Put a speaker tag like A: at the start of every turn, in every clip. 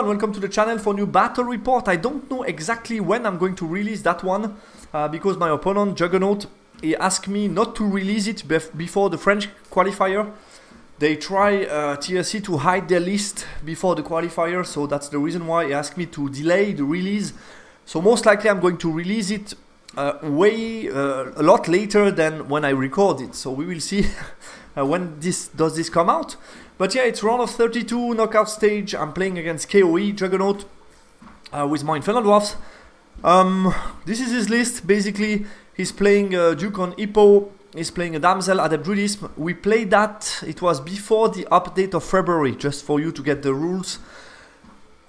A: everyone, welcome to the channel for new battle report. I don't know exactly when I'm going to release that one because my opponent, Jugg, he asked me not to release it before the French qualifier. They try TLC to hide their list before the qualifier, so that's the reason why he asked me to delay the release. So most likely I'm going to release it a lot later than when I record it. So we will see when this come out. But yeah, it's round of 32 knockout stage. I'm playing against KOE Juggernaut with my Infernal Dwarves. This is his list. Basically, he's playing Duke on Hippo. He's playing a Damsel Adept Druidism. We played that. It was before the update of February, just for you to get the rules.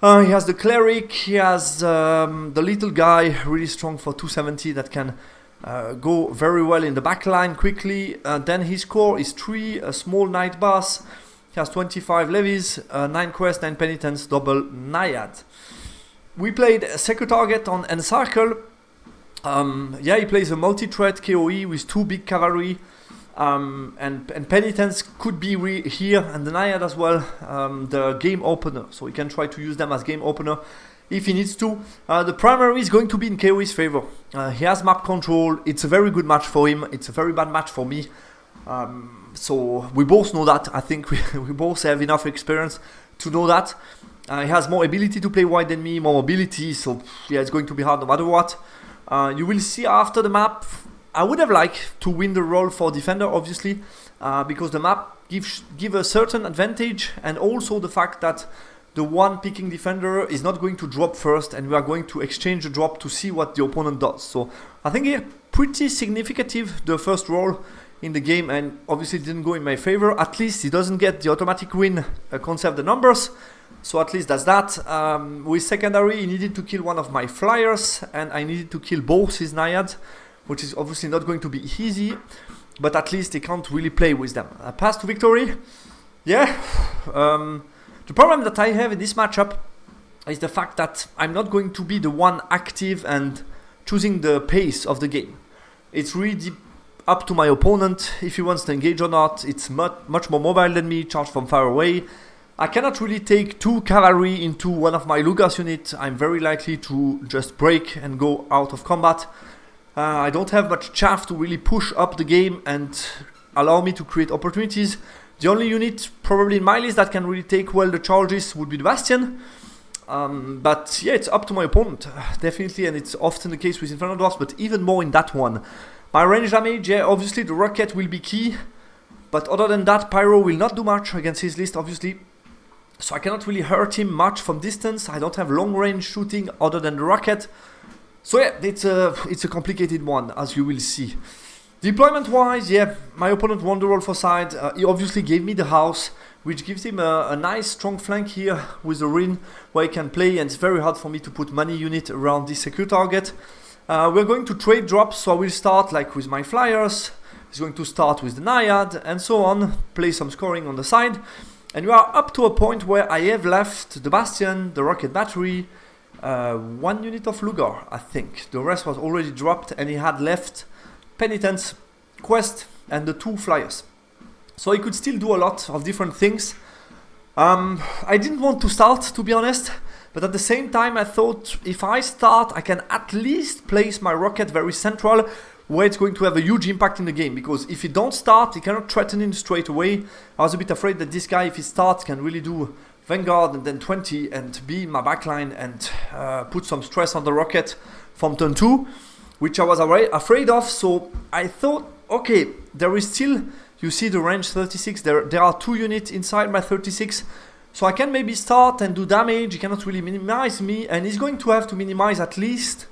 A: He has the Cleric. He has the little guy, really strong for 270 that can go very well in the back line quickly. Then his core is 3, a small Night Boss. He has 25 levies, 9 quests, 9 penitence, double Naiad. We played a second target on Encircle. Yeah, he plays a multi-threat KOE with 2 big cavalry. And penitence could be here, and the Naiad as well, the game opener. So he can try to use them as game opener if he needs to. The primary is going to be in KOE's favor. He has map control. It's a very good match for him. It's a very bad match for me. So we both know that. I think we both have enough experience to know that. He has more ability to play wide than me, more mobility. So yeah, it's going to be hard no matter what. You will see after the map. I would have liked to win the role for defender, obviously, because the map give a certain advantage, and also the fact that the one picking defender is not going to drop first, and we are going to exchange the drop to see what the opponent does. So I think here pretty significant the first role in the game, and obviously it didn't go in my favor. At least he doesn't get the automatic win, conserve the numbers. So at least that's that. With secondary, he needed to kill one of my flyers, and I needed to kill both his Naiads, which is obviously not going to be easy, but at least he can't really play with them. Path to victory, yeah. The problem that I have in this matchup is the fact that I'm not going to be the one active and choosing the pace of the game. It's really up to my opponent if he wants to engage or not. It's much more mobile than me, charge from far away. I cannot really take 2 cavalry into one of my Lugas units. I'm very likely to just break and go out of combat. I don't have much chaff to really push up the game and allow me to create opportunities. The only unit probably in my list that can really take well the charges would be the Bastion. But yeah, it's up to my opponent, definitely, and it's often the case with Infernal Dwarves, but even more in that one. My range damage, yeah, obviously the rocket will be key, but other than that, Pyro will not do much against his list, obviously. So I cannot really hurt him much from distance. I don't have long range shooting other than the rocket. So yeah, it's a complicated one, as you will see. Deployment wise, yeah, my opponent won the roll for side. He obviously gave me the house, which gives him a nice strong flank here with the Rin, where he can play, and it's very hard for me to put money unit around this secure target. We're going to trade drops, so I will start like with my flyers. He's going to start with the Naiad, and so on, play some scoring on the side. And we are up to a point where I have left the Bastion, the rocket battery, 1 unit of Lugar, I think. The rest was already dropped, and he had left Penitence, Quest, and the 2 flyers. So he could still do a lot of different things. I didn't want to start, to be honest, but at the same time I thought if I start, I can at least place my rocket very central, where it's going to have a huge impact in the game, because if he don't start, he cannot threaten him straight away. I was a bit afraid that this guy, if he starts, can really do Vanguard and then 20 and be in my backline and put some stress on the rocket from turn 2, which I was afraid of. So I thought, okay, there is still, you see the range 36, there are 2 units inside my 36, so I can maybe start and do damage. He cannot really minimize me, and he's going to have to minimize at least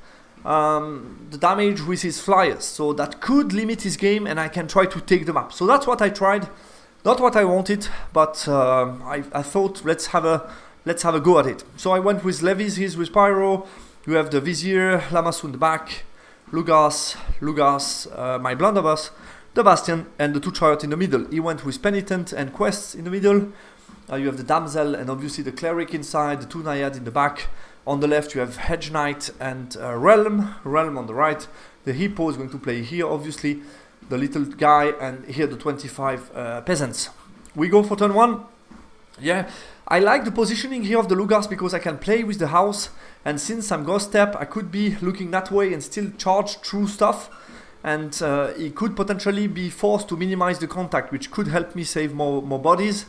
A: the damage with his flyers, so that could limit his game, and I can try to take them up. So that's what I tried. Not what I wanted, but I thought let's have a go at it. So I went with levies, he's with Pyro. You have the Vizier, Lamassu in the back, Lugas, my blunderbuss, the Bastion, and the 2 chariot in the middle. He went with Penitent and Quests in the middle. You have the Damsel and obviously the Cleric inside, the 2 Naiad in the back. On the left you have Hedge Knight and Realm on the right. The Hippo is going to play here, obviously. The little guy, and here the 25 peasants. We go for turn 1. Yeah, I like the positioning here of the Lugars because I can play with the house, and since I'm Ghost Step, I could be looking that way and still charge through stuff, and he could potentially be forced to minimize the contact, which could help me save more bodies.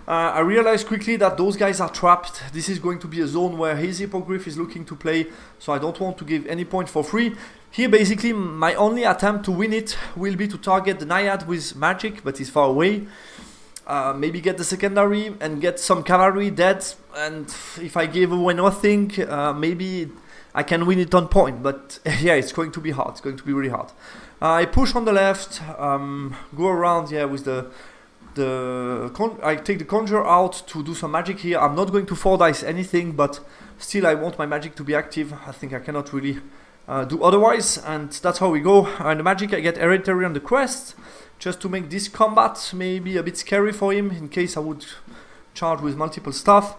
A: I realized quickly that those guys are trapped. This is going to be a zone where his Hippogriff is looking to play, so I don't want to give any point for free. Here basically my only attempt to win it will be to target the Naiad with magic, but he's far away. Maybe get the secondary and get some cavalry dead, and if I give away nothing, maybe I can win it on point, but yeah, it's going to be hard. It's going to be really hard. I push on the left, go around with I take the Conjure out to do some magic here. I'm not going to 4-dice anything, but still I want my magic to be active. I think I cannot really do otherwise, and that's how we go. And the magic, I get Hereditary on the quest, just to make this combat maybe a bit scary for him, in case I would charge with multiple stuff.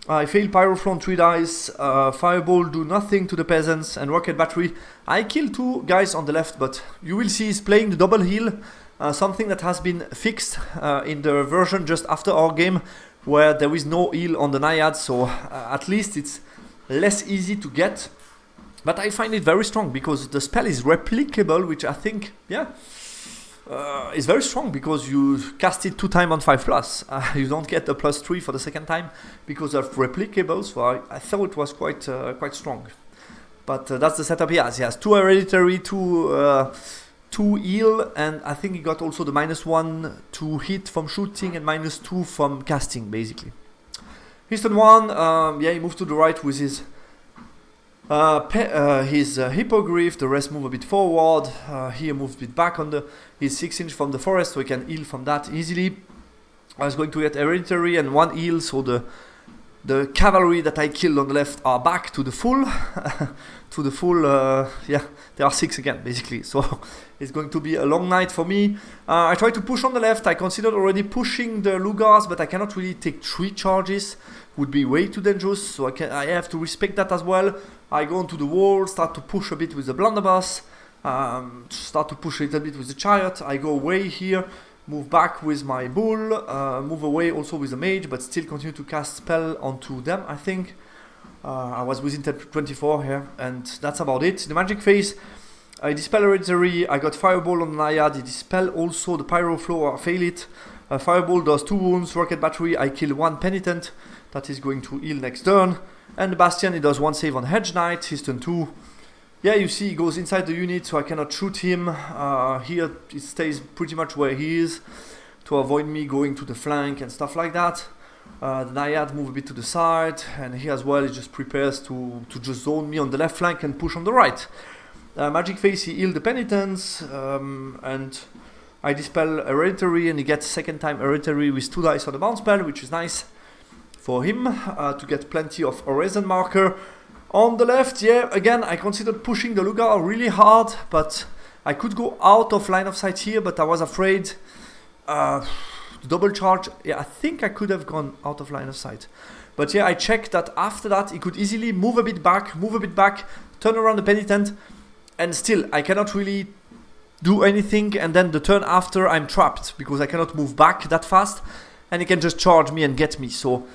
A: I fail Pyroflow on 3 dice, Fireball do nothing to the peasants, and Rocket Battery. I kill 2 guys on the left, but you will see he's playing the double heal, something that has been fixed in the version just after our game, where there is no heal on the Naiad, so at least it's less easy to get. But I find it very strong because the spell is replicable, which I think, is very strong because you cast it 2 times on 5+. You don't get a +3 for the second time because of replicable, so I thought it was quite strong. But that's the setup he has. He has 2 Hereditary, 2 heal, and I think he got also the -1 to hit from shooting and -2 from casting, basically. His turn 1, he moved to the right with his Hippogriff. The rest move a bit forward. Here moves a bit back on his 6-inch from the forest, so he can heal from that easily. I was going to get Hereditary and 1 heal, so the cavalry that I killed on the left are back to the full. There are 6 again, basically. So it's going to be a long night for me. I try to push on the left. I considered already pushing the Lugars, but I cannot really take 3 charges. Would be way too dangerous, so I have to respect that as well. I go onto the wall, start to push a bit with the blunderbuss, start to push a little bit with the chariot. I go away here, move back with my bull, move away also with the mage, but still continue to cast spell onto them, I think. I was within 24 here, and that's about it. The magic phase, I dispel Hereditary, I got Fireball on the Naiad, I dispel also the Pyroflow, I fail it. Fireball does 2 wounds, Rocket Battery, I kill 1 Penitent, that is going to heal next turn. And the Bastion, he does 1 save on Hedge Knight, his turn 2. Yeah, you see he goes inside the unit, so I cannot shoot him. Here it stays pretty much where he is, to avoid me going to the flank and stuff like that. The Naiad move a bit to the side, and he as well, he just prepares to just zone me on the left flank and push on the right. Magic Face, he healed the Penitents, and I dispel Hereditary, and he gets second time Hereditary with 2 dice on the bounce spell, which is nice for him to get plenty of Horizon marker. On the left, again, I considered pushing the Lugar really hard, but I could go out of line of sight here, but I was afraid. Double charge, I think I could have gone out of line of sight. But I checked that after that, he could easily move a bit back, turn around the Penitent, and still, I cannot really do anything, and then the turn after, I'm trapped, because I cannot move back that fast, and he can just charge me and get me, so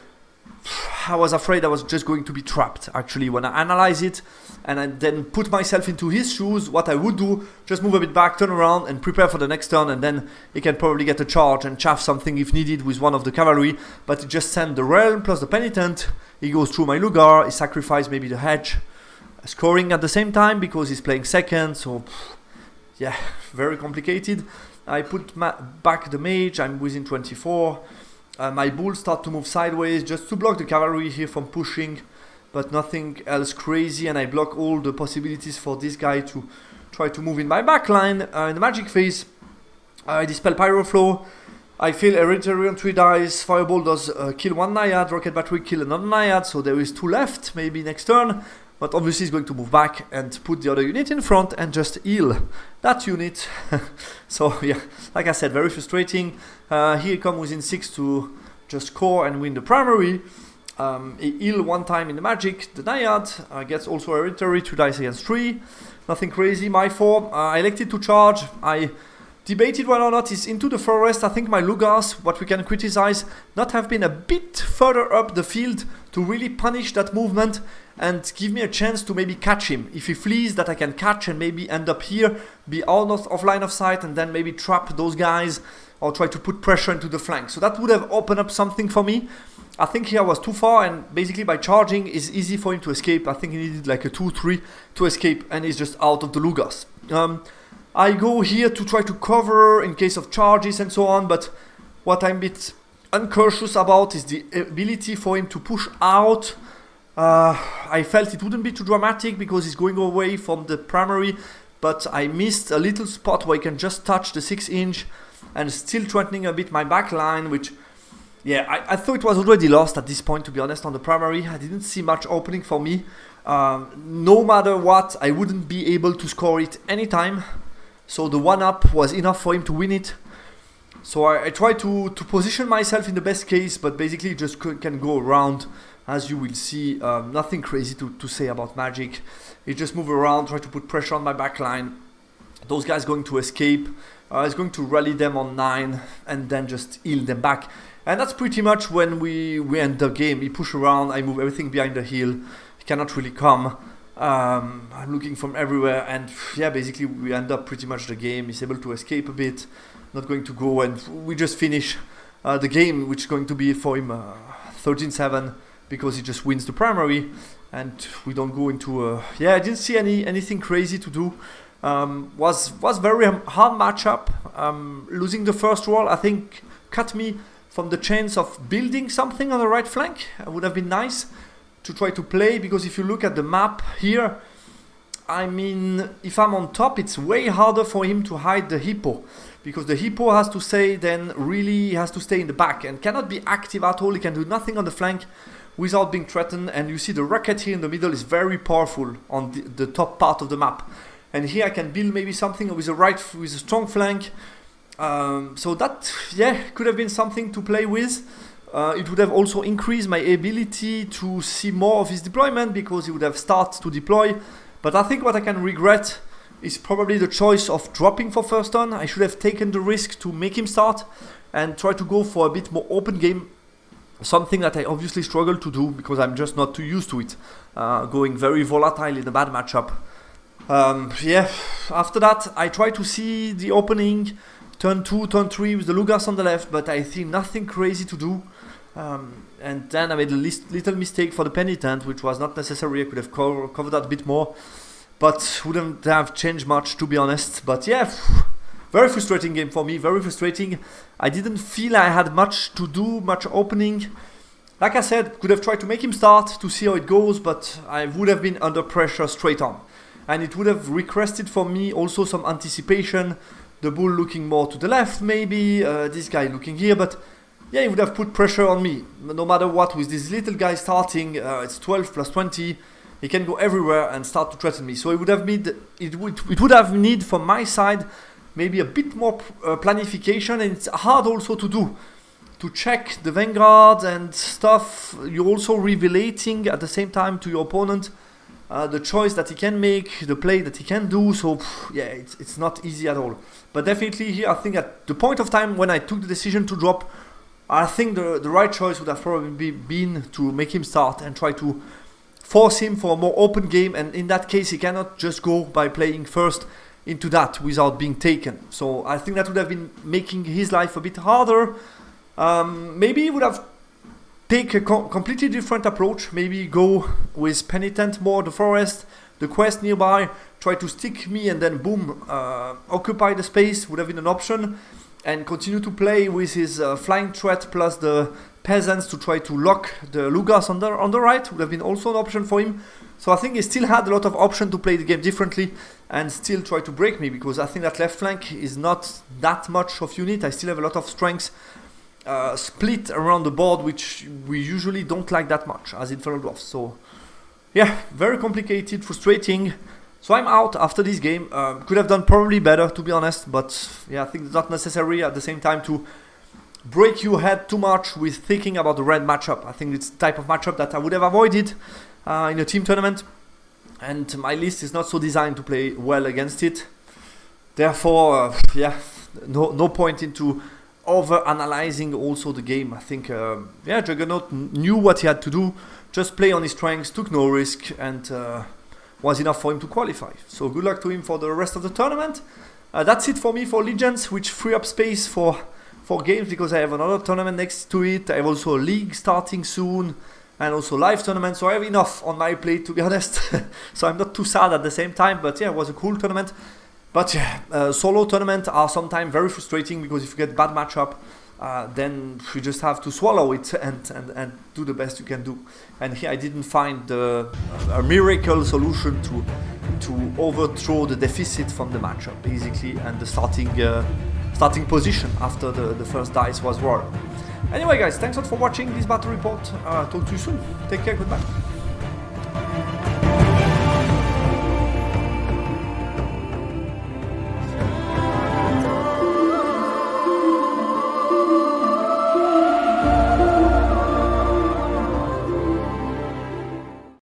A: I was afraid I was just going to be trapped, actually, when I analyze it, and I then put myself into his shoes. What I would do, just move a bit back, turn around, and prepare for the next turn, and then he can probably get a charge and chaff something if needed with one of the cavalry, but he just send the Realm plus the Penitent, he goes through my Lugar, he sacrifices maybe the Hedge, scoring at the same time, because he's playing second, so very complicated. I put back the Mage, I'm within 24, my Bulls start to move sideways, just to block the cavalry here from pushing, but nothing else crazy, and I block all the possibilities for this guy to try to move in my backline. In the magic phase, I dispel Pyroflow, I fail Hereditary on 3 dice, Fireball does kill 1 Naiad, Rocket Battery kill another Naiad, so there is 2 left, maybe next turn, but obviously he's going to move back and put the other unit in front and just heal that unit. So like I said, very frustrating. Here he comes within 6 to just score and win the primary. He heal 1 time in the magic, the Naiad gets also Hereditary, 2 dice against 3, nothing crazy. My 4, I elected to charge, I debated whether or not it's into the forest. I think my Lugars, what we can criticize, not have been a bit further up the field to really punish that movement and give me a chance to maybe catch him. If he flees, that I can catch and maybe end up here, be almost off line of sight, and then maybe trap those guys or try to put pressure into the flank. So that would have opened up something for me. I think here I was too far, and basically by charging it's easy for him to escape. I think he needed like a 2-3 to escape, and he's just out of the Lugars. I go here to try to cover in case of charges and so on, but what I'm a bit uncautious about is the ability for him to push out. I felt it wouldn't be too dramatic because he's going away from the primary, but I missed a little spot where he can just touch the 6-inch and still threatening a bit my back line, which, yeah, I thought it was already lost at this point, to be honest, on the primary. I didn't see much opening for me. No matter what, I wouldn't be able to score it anytime. So the 1-up was enough for him to win it. So I tried to position myself in the best case, but basically just can go around. As you will see, nothing crazy to say about Magic. He just move around, try to put pressure on my back line. Those guys going to escape. He's going to rally them on 9 and then just heal them back. And that's pretty much when we end the game. He push around, I move everything behind the hill. He cannot really come. I'm looking from everywhere, and yeah, basically we end up pretty much the game. He's able to escape a bit, not going to go, and we just finish the game, which is going to be for him 13-7 because he just wins the primary, and we don't go into I didn't see anything crazy to do. Was very hard matchup. Losing the first roll, I think, cut me from the chance of building something on the right flank. It would have been nice to try to play, because if you look at the map here, I mean, if I'm on top, it's way harder for him to hide the hippo, because the hippo has to stay in the back and cannot be active at all. He can do nothing on the flank without being threatened. And you see the rocket here in the middle is very powerful on the top part of the map. And here I can build maybe something with a strong flank. So that, could have been something to play with. It would have also increased my ability to see more of his deployment, because he would have started to deploy. But I think what I can regret is probably the choice of dropping for first turn. I should have taken the risk to make him start and try to go for a bit more open game. Something that I obviously struggle to do because I'm just not too used to it. Going very volatile in a bad matchup. After that I try to see the opening. Turn 2, turn 3 with the Lugars on the left, but I think nothing crazy to do. And then I made a little mistake for the Penitent, which was not necessary. I could have covered that a bit more, but wouldn't have changed much, to be honest. But yeah, very frustrating game for me, very frustrating. I didn't feel I had much to do, much opening. Like I said, could have tried to make him start to see how it goes, but I would have been under pressure straight on. And it would have requested for me also some anticipation. The bull looking more to the left, maybe, this guy looking here, but yeah, he would have put pressure on me. No matter what, with this little guy starting, it's 12 plus 20, he can go everywhere and start to threaten me. So it would have need from my side maybe a bit more planification, and it's hard also to do. To check the vanguard and stuff, you're also revelating at the same time to your opponent the choice that he can make, the play that he can do. So yeah, it's not easy at all. But definitely here, I think at the point of time when I took the decision to drop, I think the right choice would have probably been to make him start and try to force him for a more open game. And in that case, he cannot just go by playing first into that without being taken. So I think that would have been making his life a bit harder. Maybe he would have take a completely different approach. Maybe go with Penitent more the forest, the quest nearby, try to stick me and then boom, occupy the space would have been an option, and continue to play with his flying threat plus the peasants to try to lock the Lugars on the right would have been also an option for him. So I think he still had a lot of option to play the game differently and still try to break me, because I think that left flank is not that much of unit. I still have a lot of strengths split around the board, which we usually don't like that much as Infernal Dwarves. So yeah, very complicated, frustrating. So I'm out after this game. Could have done probably better, to be honest, but yeah, I think it's not necessary at the same time to break your head too much with thinking about the red matchup. I think it's the type of matchup that I would have avoided in a team tournament, and my list is not so designed to play well against it. Therefore, no point into over analyzing also the game. I think Juggernaut knew what he had to do, just play on his strengths, took no risk, and was enough for him to qualify. So good luck to him for the rest of the tournament. That's it for me for Legends, which free up space for games, because I have another tournament next to it. I have also a league starting soon, and also live tournament, so I have enough on my plate, to be honest. So I'm not too sad at the same time, but yeah, it was a cool tournament. But yeah, solo tournaments are sometimes very frustrating, because if you get bad matchup, then you just have to swallow it and do the best you can do. And here I didn't find a miracle solution to overthrow the deficit from the matchup, basically, and the starting position after the first dice was rolled. Anyway guys, thanks a lot for watching this battle report. Talk to you soon. Take care, goodbye.